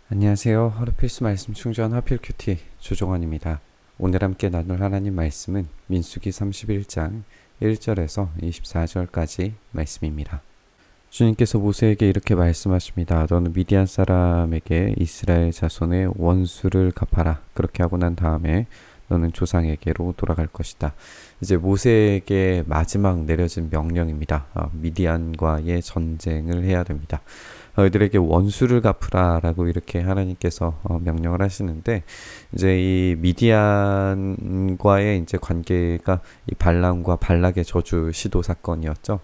안녕하세요. 하루 필수 말씀 충전 하필 큐티 조종원입니다. 오늘 함께 나눌 하나님 말씀은 민수기 31장 1절에서 24절까지 말씀입니다. 주님께서 모세에게 이렇게 말씀하십니다. 너는 미디안 사람에게 이스라엘 자손의 원수를 갚아라. 그렇게 하고 난 다음에 너는 조상에게로 돌아갈 것이다. 이제 모세에게 마지막 내려진 명령입니다. 미디안과의 전쟁을 해야 됩니다. 너희들에게 원수를 갚으라 라고 이렇게 하나님께서 명령을 하시는데, 이제 이 미디안과의 이제 관계가 이 발람과 발락의 저주 시도 사건이었죠.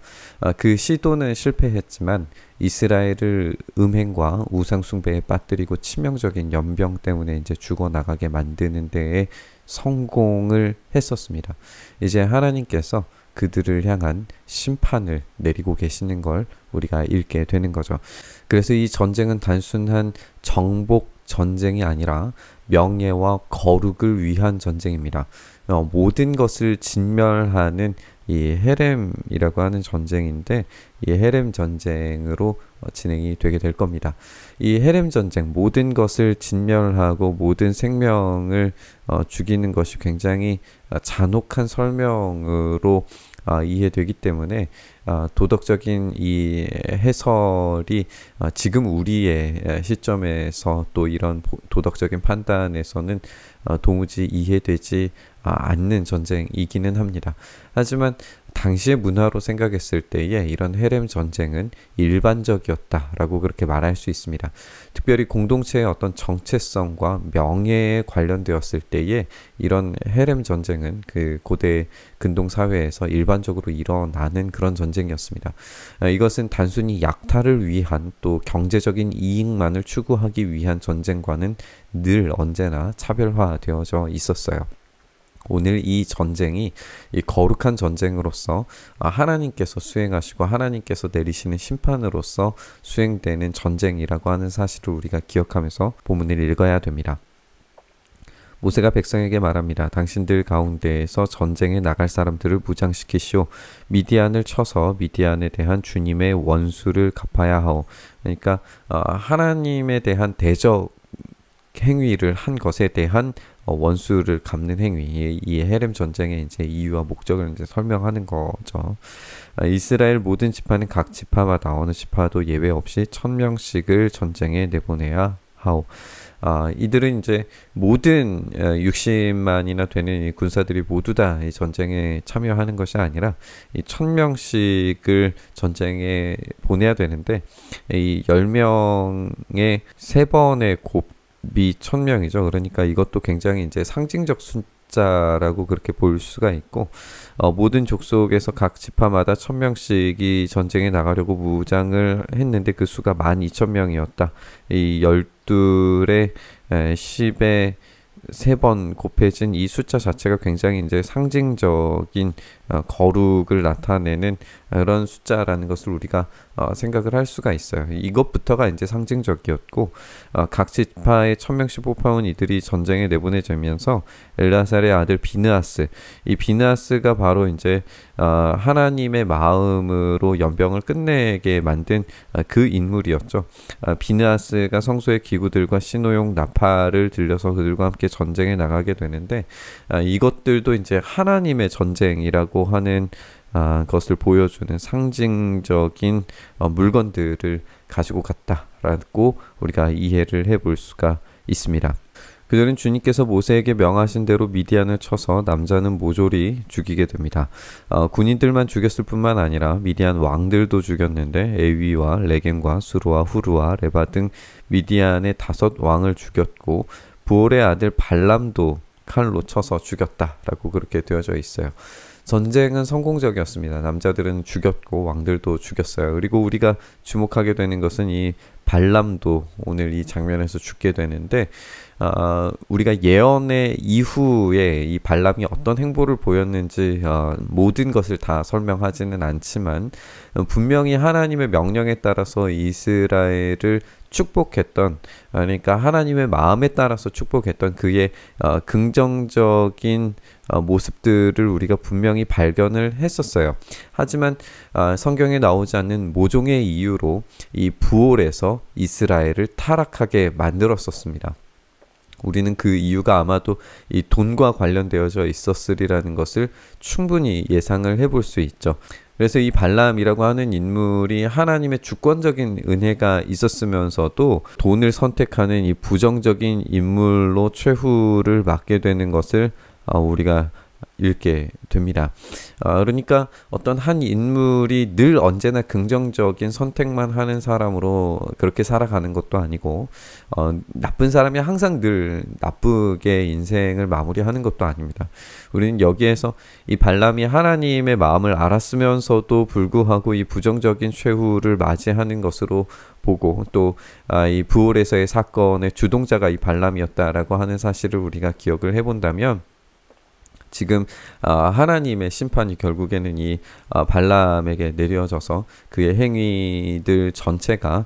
그 시도는 실패했지만 이스라엘을 음행과 우상숭배에 빠뜨리고 치명적인 연병 때문에 이제 죽어나가게 만드는 데에 성공을 했었습니다. 이제 하나님께서 그들을 향한 심판을 내리고 계시는 걸 우리가 읽게 되는 거죠. 그래서 이 전쟁은 단순한 정복 전쟁이 아니라 명예와 거룩을 위한 전쟁입니다. 모든 것을 진멸하는 이 헤렘이라고 하는 전쟁인데, 이 헤렘 전쟁으로 진행이 되게 될 겁니다. 이 헤렘 전쟁, 모든 것을 진멸하고 모든 생명을 죽이는 것이 굉장히 잔혹한 설명으로 이해되기 때문에 도덕적인 이 해설이 지금 우리의 시점에서 또 이런 도덕적인 판단에서는 도무지 이해되지 않는 전쟁이기는 합니다. 하지만 당시의 문화로 생각했을 때에 이런 헤렘 전쟁은 일반적이었다라고 그렇게 말할 수 있습니다. 특별히 공동체의 어떤 정체성과 명예에 관련되었을 때에 이런 헤렘 전쟁은 그 고대 근동 사회에서 일반적으로 일어나는 그런 전쟁이었습니다. 이것은 단순히 약탈을 위한 또 경제적인 이익만을 추구하기 위한 전쟁과는 늘 언제나 차별화되어져 있었어요. 오늘 이 전쟁이 이 거룩한 전쟁으로서 하나님께서 수행하시고 하나님께서 내리시는 심판으로서 수행되는 전쟁이라고 하는 사실을 우리가 기억하면서 본문을 읽어야 됩니다. 모세가 백성에게 말합니다. 당신들 가운데에서 전쟁에 나갈 사람들을 무장시키시오. 미디안을 쳐서 미디안에 대한 주님의 원수를 갚아야 하오. 그러니까 하나님에 대한 대적 행위를 한 것에 대한 원수를 갚는 행위, 이 헤렘 전쟁의 이제 이유와 목적을 이제 설명하는 거죠. 이스라엘 모든 지파는 각 지파마다 어느 지파도 예외 없이 1000명씩을 전쟁에 내보내야 하오. 이들은 이제 모든 60만이나 되는 이 군사들이 모두 다 이 전쟁에 참여하는 것이 아니라 이 1000명씩을 전쟁에 보내야 되는데, 이 10명의 3번의 곱이 1000명이죠. 그러니까 이것도 굉장히 이제 상징적 숫자라고 그렇게 볼 수가 있고, 모든 족속에서 각 지파마다 1000명씩이 전쟁에 나가려고 무장을 했는데 그 수가 12,000명이었다. 이 12의 10의 3번 곱해진 이 숫자 자체가 굉장히 이제 상징적인 거룩을 나타내는 그런 숫자라는 것을 우리가 생각을 할 수가 있어요. 이것부터가 이제 상징적이었고, 각 지파의 1000명씩 뽑아온 이들이 전쟁에 내보내지면서 엘라살의 아들 비느하스, 이 비느하스가 바로 이제 하나님의 마음으로 연병을 끝내게 만든 그 인물이었죠. 비느하스가 성소의 기구들과 신호용 나팔을 들려서 그들과 함께 전쟁에 나가게 되는데, 이것들도 이제 하나님의 전쟁이라고 하는 것을 보여주는 상징적인 물건들을 가지고 갔다라고 우리가 이해를 해볼 수가 있습니다. 그들은 주님께서 모세에게 명하신 대로 미디안을 쳐서 남자는 모조리 죽이게 됩니다. 군인들만 죽였을 뿐만 아니라 미디안 왕들도 죽였는데 에위와 레겜과 수르와 후르와 레바 등 미디안의 5왕을 죽였고, 부올의 아들 발람도 칼로 쳐서 죽였다라고 그렇게 되어져 있어요. 전쟁은 성공적이었습니다. 남자들은 죽였고 왕들도 죽였어요. 그리고 우리가 주목하게 되는 것은 이 발람도 오늘 이 장면에서 죽게 되는데, 우리가 예언의 이후에 이 발람이 어떤 행보를 보였는지 모든 것을 다 설명하지는 않지만, 분명히 하나님의 명령에 따라서 이스라엘을 축복했던, 그러니까 하나님의 마음에 따라서 축복했던 그의 긍정적인 모습들을 우리가 분명히 발견을 했었어요. 하지만 성경에 나오지 않는 모종의 이유로 이 부올에서 이스라엘을 타락하게 만들었었습니다. 우리는 그 이유가 아마도 이 돈과 관련되어져 있었으리라는 것을 충분히 예상을 해볼 수 있죠. 그래서 이 발람이라고 하는 인물이 하나님의 주권적인 은혜가 있었으면서도 돈을 선택하는 이 부정적인 인물로 최후를 맞게 되는 것을 우리가 읽게 됩니다. 그러니까 어떤 한 인물이 늘 언제나 긍정적인 선택만 하는 사람으로 그렇게 살아가는 것도 아니고 나쁜 사람이 항상 늘 나쁘게 인생을 마무리하는 것도 아닙니다. 우리는 여기에서 이 발람이 하나님의 마음을 알았으면서도 불구하고 이 부정적인 최후를 맞이하는 것으로 보고 또 이 부올에서의 사건의 주동자가 이 발람이었다라고 하는 사실을 우리가 기억을 해본다면 지금 하나님의 심판이 결국에는 이 발람에게 내려져서 그의 행위들 전체가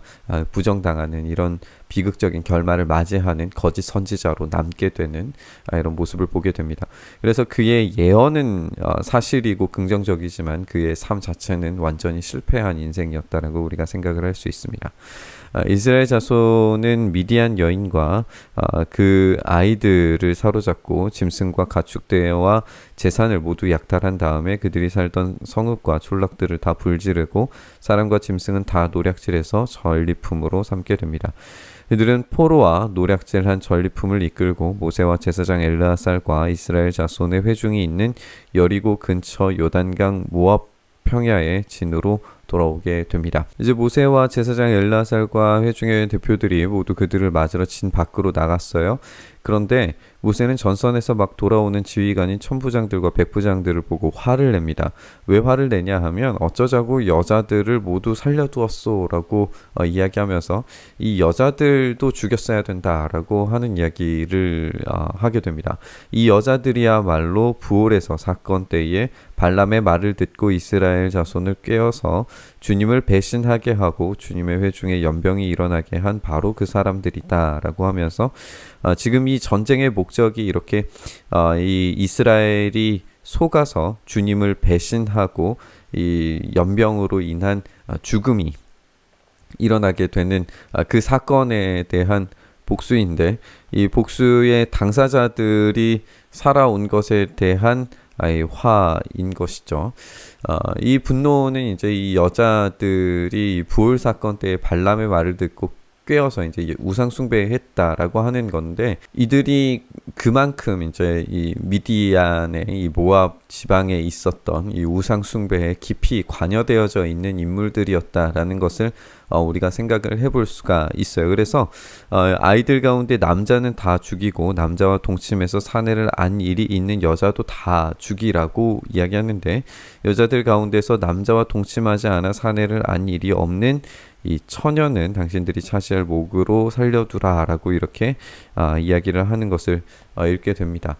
부정당하는 이런 비극적인 결말을 맞이하는 거짓 선지자로 남게 되는 이런 모습을 보게 됩니다. 그래서 그의 예언은 사실이고 긍정적이지만 그의 삶 자체는 완전히 실패한 인생이었다라고 우리가 생각을 할 수 있습니다. 이스라엘 자손은 미디안 여인과 그 아이들을 사로잡고 짐승과 가축대와 재산을 모두 약탈한 다음에 그들이 살던 성읍과 촌락들을 다 불지르고 사람과 짐승은 다 노략질해서 전리품으로 삼게 됩니다. 이들은 포로와 노략질한 전리품을 이끌고 모세와 제사장 엘르아살과 이스라엘 자손의 회중이 있는 여리고 근처 요단강 모압 평야의 진으로 돌아오게 됩니다. 이제 모세와 제사장 엘르아살과 회중의 대표들이 모두 그들을 맞으러 진 밖으로 나갔어요. 그런데 모세는 전선에서 막 돌아오는 지휘관인 천부장들과 백부장들을 보고 화를 냅니다. 왜 화를 내냐 하면 어쩌자고 여자들을 모두 살려두었소 라고 이야기하면서 이 여자들도 죽였어야 된다라고 하는 이야기를 하게 됩니다. 이 여자들이야말로 부올에서 사건 때에 발람의 말을 듣고 이스라엘 자손을 꿰어서 주님을 배신하게 하고 주님의 회중에 연병이 일어나게 한 바로 그 사람들이다 라고 하면서 지금 이 전쟁의 목적이 이렇게 이 이스라엘이 속아서 주님을 배신하고 이 연병으로 인한 죽음이 일어나게 되는 그 사건에 대한 복수인데 이 복수의 당사자들이 살아온 것에 대한 화인 것이죠. 이 분노는 이제 이 여자들이 부올 사건 때 발람의 말을 듣고 꿰어서 이제 우상 숭배했다라고 하는 건데 이들이 그만큼 이제 이 미디안의 이 모압 지방에 있었던 이 우상 숭배에 깊이 관여되어져 있는 인물들이었다라는 것을 우리가 생각을 해볼 수가 있어요. 그래서 아이들 가운데 남자는 다 죽이고 남자와 동침해서 사내를 안 일이 있는 여자도 다 죽이라고 이야기하는데 여자들 가운데서 남자와 동침하지 않아 사내를 안 일이 없는 이 처녀는 당신들이 차지할 목으로 살려두라 라고 이렇게 이야기를 하는 것을 읽게 됩니다.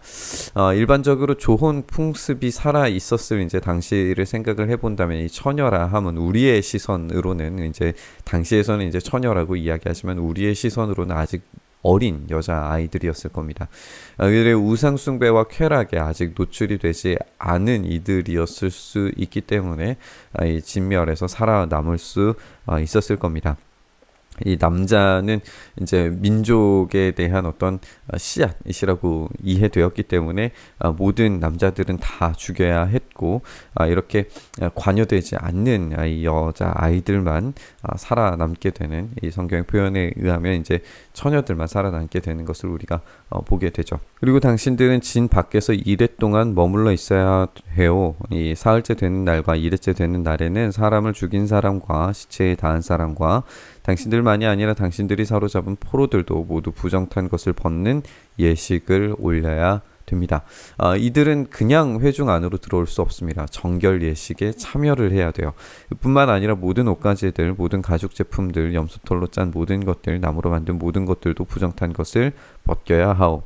일반적으로 조혼 풍습이 살아 있었을 이제 당시를 생각을 해본다면 이 처녀라 하면 우리의 시선으로는 이제 당시에서는 이제 처녀라고 이야기하지만 우리의 시선으로는 아직 어린 여자 아이들이었을 겁니다. 그들의 우상 숭배와 쾌락에 아직 노출이 되지 않은 이들이었을 수 있기 때문에 이 진멸에서 살아남을 수 있었을 겁니다. 이 남자는 이제 민족에 대한 어떤 씨앗이라고 이해되었기 때문에 모든 남자들은 다 죽여야 했고 이렇게 관여되지 않는 이 여자 아이들만 살아남게 되는 이 성경의 표현에 의하면 이제 처녀들만 살아남게 되는 것을 우리가 보게 되죠. 그리고 당신들은 진 밖에서 이래 동안 머물러 있어야 해요. 이 사흘째 되는 날과 이래째 되는 날에는 사람을 죽인 사람과 시체에 닿은 사람과 당신들만이 아니라 당신들이 사로잡은 포로들도 모두 부정탄 것을 벗는 예식을 올려야 됩니다. 이들은 그냥 회중 안으로 들어올 수 없습니다. 정결 예식에 참여를 해야 돼요. 뿐만 아니라 모든 옷가지들, 모든 가죽 제품들, 염소털로 짠 모든 것들, 나무로 만든 모든 것들도 부정탄 것을 벗겨야 하오.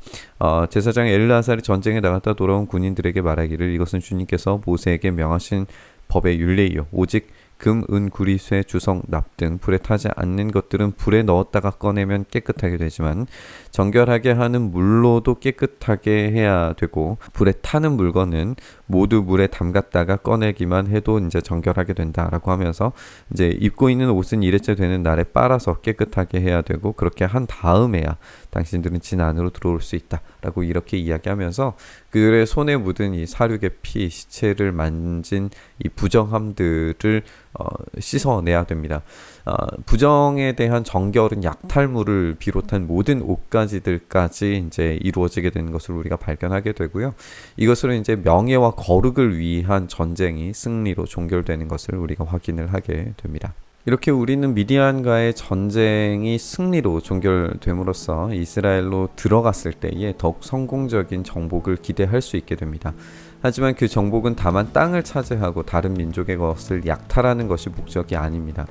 제사장 엘르아살이 전쟁에 나갔다 돌아온 군인들에게 말하기를 이것은 주님께서 모세에게 명하신 법의 율례이요 오직 금, 은, 구리, 쇠, 주석, 납 등 불에 타지 않는 것들은 불에 넣었다가 꺼내면 깨끗하게 되지만 정결하게 하는 물로도 깨끗하게 해야 되고 불에 타는 물건은 모두 물에 담갔다가 꺼내기만 해도 이제 정결하게 된다라고 하면서 이제 입고 있는 옷은 일회째 되는 날에 빨아서 깨끗하게 해야 되고 그렇게 한 다음에야 당신들은 진 안으로 들어올 수 있다라고 이렇게 이야기하면서 그들의 손에 묻은 이 사륙의 피, 시체를 만진 이 부정함들을 씻어내야 됩니다. 부정에 대한 정결은 약탈물을 비롯한 모든 옷가지들까지 이제 이루어지게 되는 것을 우리가 발견하게 되고요. 이것으로 이제 명예와 거룩을 위한 전쟁이 승리로 종결되는 것을 우리가 확인을 하게 됩니다. 이렇게 우리는 미디안과의 전쟁이 승리로 종결됨으로써 이스라엘로 들어갔을 때에 더욱 성공적인 정복을 기대할 수 있게 됩니다. 하지만 그 정복은 다만 땅을 차지하고 다른 민족의 것을 약탈하는 것이 목적이 아닙니다.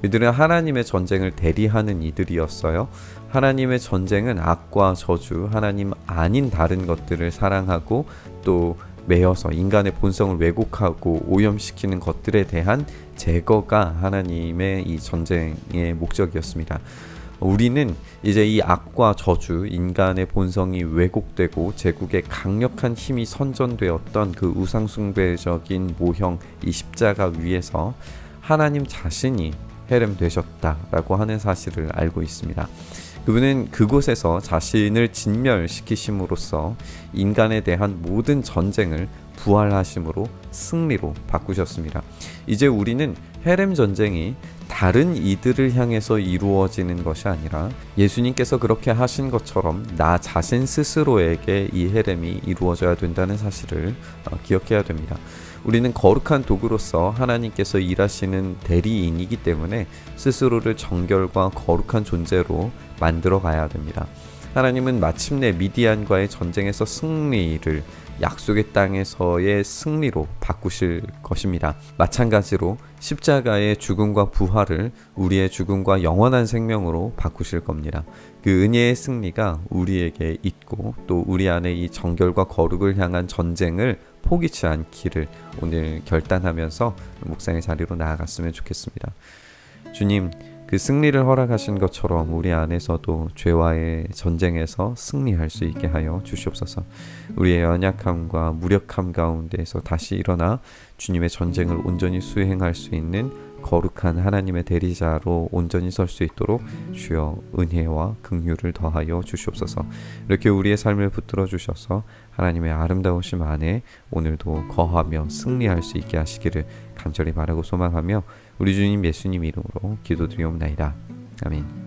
이들은 하나님의 전쟁을 대리하는 이들이었어요. 하나님의 전쟁은 악과 저주, 하나님 아닌 다른 것들을 사랑하고 또 매여서 인간의 본성을 왜곡하고 오염시키는 것들에 대한 제거가 하나님의 이 전쟁의 목적이었습니다. 우리는 이제 이 악과 저주, 인간의 본성이 왜곡되고 제국의 강력한 힘이 선전되었던 그 우상숭배적인 모형, 이 십자가 위에서 하나님 자신이 해렘되셨다라고 하는 사실을 알고 있습니다. 그분은 그곳에서 자신을 진멸시키심으로써 인간에 대한 모든 전쟁을 부활하심으로 승리로 바꾸셨습니다. 이제 우리는 헤렘 전쟁이 다른 이들을 향해서 이루어지는 것이 아니라 예수님께서 그렇게 하신 것처럼 나 자신 스스로에게 이 헤렘이 이루어져야 된다는 사실을 기억해야 됩니다. 우리는 거룩한 도구로서 하나님께서 일하시는 대리인이기 때문에 스스로를 정결과 거룩한 존재로 만들어 가야 됩니다. 하나님은 마침내 미디안과의 전쟁에서 승리를 약속의 땅에서의 승리로 바꾸실 것입니다. 마찬가지로 십자가의 죽음과 부활을 우리의 죽음과 영원한 생명으로 바꾸실 겁니다. 그 은혜의 승리가 우리에게 있고 또 우리 안에 이 정결과 거룩을 향한 전쟁을 포기치 않기를 오늘 결단하면서 묵상의 자리로 나아갔으면 좋겠습니다. 주님, 그 승리를 허락하신 것처럼 우리 안에서도 죄와의 전쟁에서 승리할 수 있게 하여 주시옵소서. 우리의 연약함과 무력함 가운데에서 다시 일어나 주님의 전쟁을 온전히 수행할 수 있는 거룩한 하나님의 대리자로 온전히 설 수 있도록 주여 은혜와 긍휼을 더하여 주시옵소서. 이렇게 우리의 삶을 붙들어 주셔서 하나님의 아름다우심 안에 오늘도 거하며 승리할 수 있게 하시기를 간절히 바라고 소망하며 우리 주님 예수님 이름으로 기도드리옵나이다. 아멘.